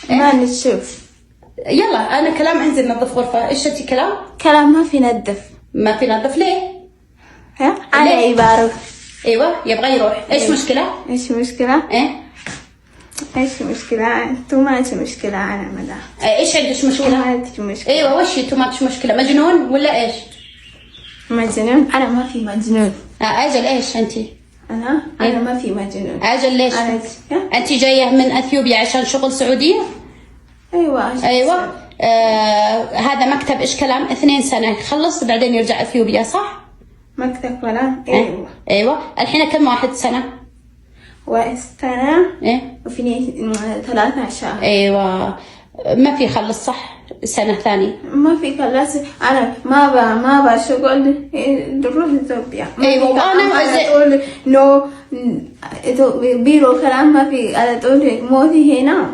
ما نشوف. يلا انا كلام انزل نظف غرفه. ايش انت كلام ما في نظف. ما في نظف ليه؟ ها انا يبارك. ايوه يبغى يروح. ايش مشكله؟ ايش مشكله؟ ايش مشكله؟ انتو ما عندكم مشكله انا مدام. ايش عندك مشكله؟ ما عندك مشكله. ايوه وش انتو ما عندكش مشكله؟ مجنون ولا ايش؟ مجنون؟ انا ما في مجنون. اجل ايش انت؟ انا ما في مجنون. اجل ليش؟ انت جايه من اثيوبيا عشان شغل سعوديه؟ ايوه هذا مكتب ايش كلام 2 سنه يخلص بعدين يرجع اثيوبيا صح؟ مكتب كلام ايوه الحين كم واحد سنه؟ سنه وفي 13 شهر. ايوه ما في خلص صح سنه ثانيه ما في خلص. انا ما بشغل نروح اثيوبيا. ايوه وانا اقول نو بيرو كلام ما في. انا تقول موتي هنا.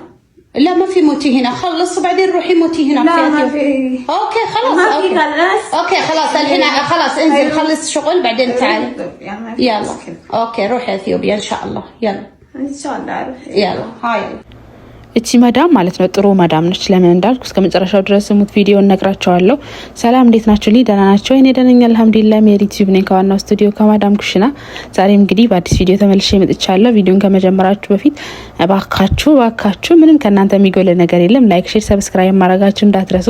لا ما في موتي هنا خلص وبعدين روحي موتي هنا. لا ما في. اوكي خلاص ما في خلاص. اوكي خلاص الحين خلاص انزل خلص شغل بعدين تعالي. يلا اوكي روحي اثيوبيا ان شاء الله. يلا ان شاء الله يلا هاي እቺ ማዳም ማለት ነው ጥሩ ማዳም ነች። ለምን እንዳልኩ እስከ መጨረሻው ድረስ ሙት ቪዲዮ እነግራቸዋለሁ። ሰላም እንዴት ናችሁ? ደህና ናችሁ? እኔ ደህና ነኝ አልሐምዱሊላህ። ሜሪ ዩቲዩብ ነኝ ከዋናው ስቱዲዮ ከማዳም ኩሽና። ዛሬም እንግዲህ በአዲስ ቪዲዮ ተመልሼ መጥቻለሁ። ቪዲዮን ከመጀመራችሁ በፊት እባካችሁ ምንም ከናንተ የሚጎል ነገር የለም። ላይክ፣ ሼር፣ ሰብስክራይብ ማድረጋችሁ እንዳትረሱ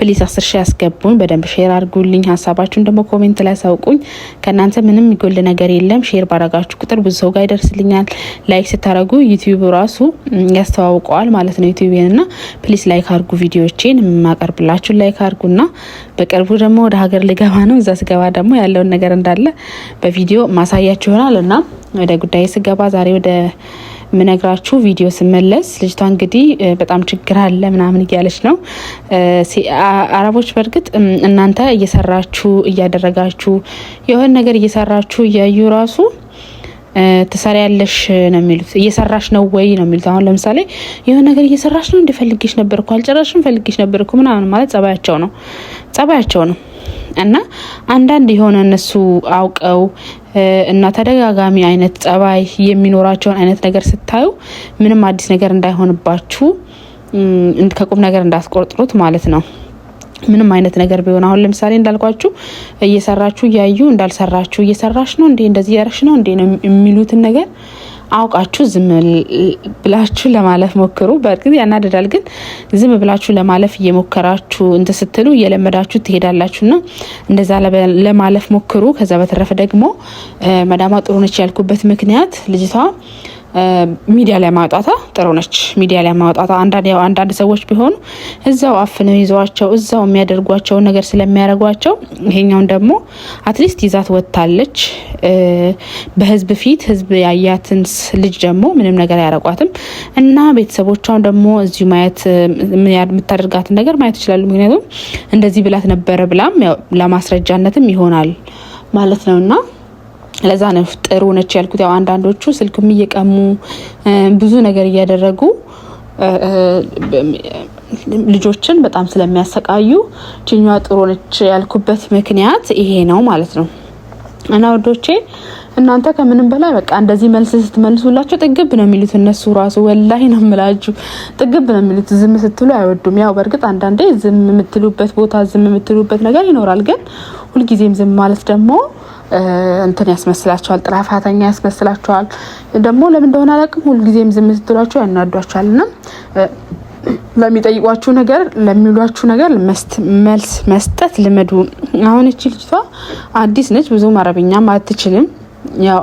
ፕሊስ። 10 ሺህ አስገቡኝ። በደንብ ሼር አድርጉልኝ። ሀሳባችሁን ደግሞ ኮሜንት ላይ አሳውቁኝ። ከናንተ ምንም የሚጎል ነገር የለም። ሼር ባረጋችሁ ቁጥር ብዙ ሰው ጋር ይደርስልኛል። ላይክ ስታረጉ ዩቲዩብ ራሱ ያስተዋውቀዋል ማለት ነው ዩቲዩብና ፕሊስ ላይክ አድርጉ። ቪዲዮዎቼን ማቀርብላችሁ ላይክ አድርጉና በቅርቡ ደግሞ ወደ ሀገር ልገባ ነው። እዛ ስገባ ደግሞ ያለውን ነገር እንዳለ በቪዲዮ ማሳያችሁ ይሆናልና ወደ ጉዳይ ስገባ ዛሬ ወደ ምነግራችሁ ቪዲዮ ስመለስ ልጅቷ እንግዲህ በጣም ችግር አለ ምናምን እያለች ነው። አረቦች በርግጥ እናንተ እየሰራችሁ እያደረጋችሁ የሆነ ነገር እየሰራችሁ እያዩ ራሱ ተሰሪያለሽ ነው የሚሉት። እየሰራሽ ነው ወይ ነው የሚሉት። አሁን ለምሳሌ የሆነ ነገር እየሰራሽ ነው እንደፈልግሽ ነበር እኮ አልጨረሽም ፈልግሽ ነበር እኮ ምናምን ማለት ጸባያቸው ነው። እና አንዳንድ የሆነ እነሱ አውቀው እና ተደጋጋሚ አይነት ጸባይ የሚኖራቸውን አይነት ነገር ስታዩ ምንም አዲስ ነገር እንዳይሆንባችሁ ከቁም ነገር እንዳስቆርጥሩት ማለት ነው። ምንም አይነት ነገር ቢሆን አሁን ለምሳሌ እንዳልኳችሁ እየሰራችሁ ያዩ እንዳልሰራችሁ እየሰራሽ ነው እንዴ እንደዚህ ያረሽ ነው እንዴ ነው የሚሉትን ነገር አውቃችሁ ዝም ብላችሁ ለማለፍ ሞክሩ። በእርግጥ ያናደዳል፣ ግን ዝም ብላችሁ ለማለፍ እየሞከራችሁ እንት ስትሉ እየለመዳችሁ ትሄዳላችሁና እንደዛ ለማለፍ ሞክሩ። ከዛ በተረፈ ደግሞ መዳማ ጥሩ ነች ያልኩበት ምክንያት ልጅቷ ሚዲያ ላይ ማውጣታ ጥሩ ነች። ሚዲያ ላይ ማውጣታ አንዳንድ ሰዎች ቢሆኑ እዛው አፍነው ይዘዋቸው እዛው የሚያደርጓቸው ነገር ስለሚያደርጓቸው ይሄኛውን ደግሞ አትሊስት ይዛት ወጣለች። በህዝብ ፊት ህዝብ ያያትን ልጅ ደግሞ ምንም ነገር ያረቋትም እና ቤተሰቦቿን ደግሞ እዚሁ ማየት የምታደርጋትን ነገር ማየት ይችላሉ። ምክንያቱም እንደዚህ ብላት ነበረ ብላም ያው ለማስረጃነትም ይሆናል ማለት ነውና ለዛ ነው ጥሩ ነች ያልኩት። ያው አንዳንዶቹ ስልኩም እየቀሙ ብዙ ነገር እያደረጉ ልጆችን በጣም ስለሚያሰቃዩ ጅኛዋ ጥሩ ነች ያልኩበት ምክንያት ይሄ ነው ማለት ነው። እና ወዶቼ እናንተ ከምንም በላይ በቃ እንደዚህ መልስ ስትመልሱላችሁ ጥግብ ነው የሚሉት እነሱ ራሱ ወላሂ ነው የምላችሁ። ጥግብ ነው የሚሉት። ዝም ስትሉ አይወዱም። ያው በርግጥ አንዳንዴ ዝም የምትሉበት ቦታ ዝም የምትሉበት ነገር ይኖራል። ግን ሁልጊዜም ዝም ማለት ደግሞ እንትን ያስመስላችኋል፣ ጥራፋተኛ ያስመስላችኋል። ደግሞ ለምን እንደሆነ አላውቅም ሁልጊዜም ዝም ስትሏቸው ያናዷችኋልና ለሚጠይቋችሁ ነገር ለሚሏችሁ ነገር መልስ መስጠት ልመዱ። አሁን እቺ ልጅቷ አዲስ ነች፣ ብዙም አረብኛም አትችልም። ያው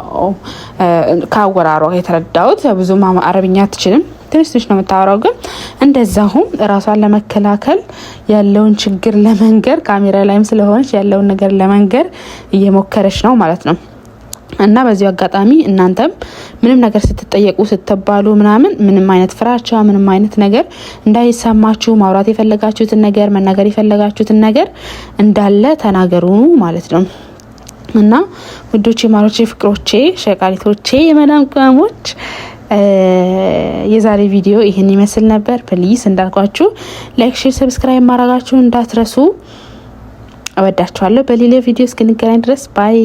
ካወራሯ የተረዳሁት ብዙም አረብኛ አትችልም፣ ትንሽ ነው የምታወራው። ግን እንደዛሁም ራሷን ለመከላከል ያለውን ችግር ለመንገር ካሜራ ላይም ስለሆነች ያለውን ነገር ለመንገር እየሞከረች ነው ማለት ነው። እና በዚህ አጋጣሚ እናንተም ምንም ነገር ስትጠየቁ ስትባሉ ምንም አይነት ፍራቻ ምንም አይነት ነገር እንዳይሰማችሁ ማውራት የፈለጋችሁትን ነገር መናገር የፈለጋችሁትን ነገር እንዳለ ተናገሩ ማለት ነው። እና ውዶቼ፣ ማሮቼ፣ ፍቅሮቼ፣ ሸቃሊቶቼ፣ የመዳም ቅመሞች የዛሬ ቪዲዮ ይሄን ይመስል ነበር። ፕሊስ እንዳልኳችሁ ላይክ፣ ሼር፣ ሰብስክራይብ ማድረጋችሁን እንዳትረሱ። እወዳችኋለሁ። በሌላ ቪዲዮ እስክንገናኝ ድረስ ባይ።